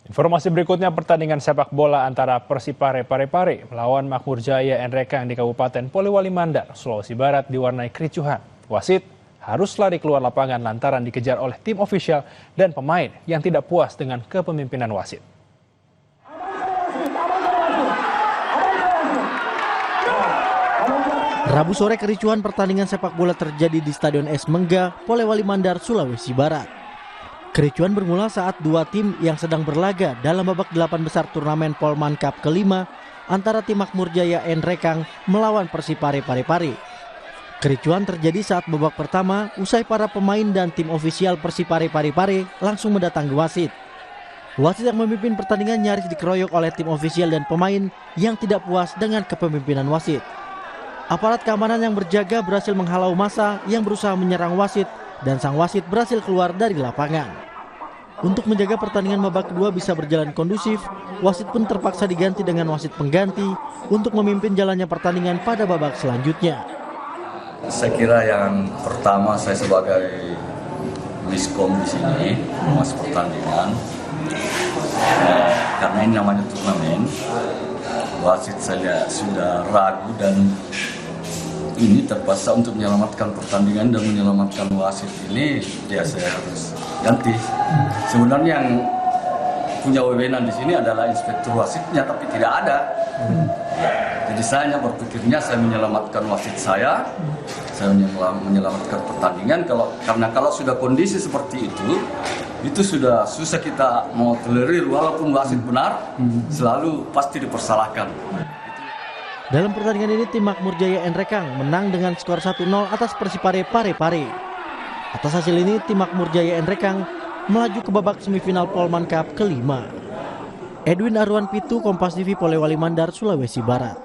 Informasi berikutnya, pertandingan sepak bola antara Persipare Parepare melawan Makmur Jaya Nrekang di Kabupaten Polewali Mandar, Sulawesi Barat diwarnai kericuhan. Wasit harus lari keluar lapangan lantaran dikejar oleh tim ofisial dan pemain yang tidak puas dengan kepemimpinan wasit. Rabu sore kericuhan pertandingan sepak bola terjadi di Stadion Es Mengga, Polewali Mandar, Sulawesi Barat. Kericuhan bermula saat dua tim yang sedang berlaga dalam babak 8 besar turnamen Polman Cup kelima antara tim Makmur Jaya Nrekang melawan Persipare Parepare. Kericuhan terjadi saat babak pertama usai para pemain dan tim ofisial Persipare Parepare langsung mendatangi wasit. Wasit yang memimpin pertandingan nyaris dikeroyok oleh tim ofisial dan pemain yang tidak puas dengan kepemimpinan wasit. Aparat keamanan yang berjaga berhasil menghalau massa yang berusaha menyerang wasit dan sang wasit berhasil keluar dari lapangan. Untuk menjaga pertandingan babak kedua bisa berjalan kondusif, wasit pun terpaksa diganti dengan wasit pengganti untuk memimpin jalannya pertandingan pada babak selanjutnya. Saya kira yang pertama saya sebagai miskom di sini masuk pertandingan, karena ini namanya turnamen, wasit saya sudah ragu dan ini terpaksa untuk menyelamatkan pertandingan dan menyelamatkan wasit ini, ya saya harus ganti. Sebenarnya yang punya wewenang di sini adalah inspektur wasitnya, tapi tidak ada. Jadi saya hanya berpikirnya saya menyelamatkan wasit saya menyelamatkan pertandingan. Karena kalau sudah kondisi seperti itu sudah susah kita mau tolerir, walaupun wasit benar, selalu pasti dipersalahkan. Dalam pertandingan ini tim Makmur Jaya Nrekang menang dengan skor 1-0 atas Persipare Parepare. Atas hasil ini tim Makmur Jaya Nrekang melaju ke babak semifinal Polman Cup kelima. Edwin Arwan Pitu, Kompas TV, Polewali Mandar, Sulawesi Barat.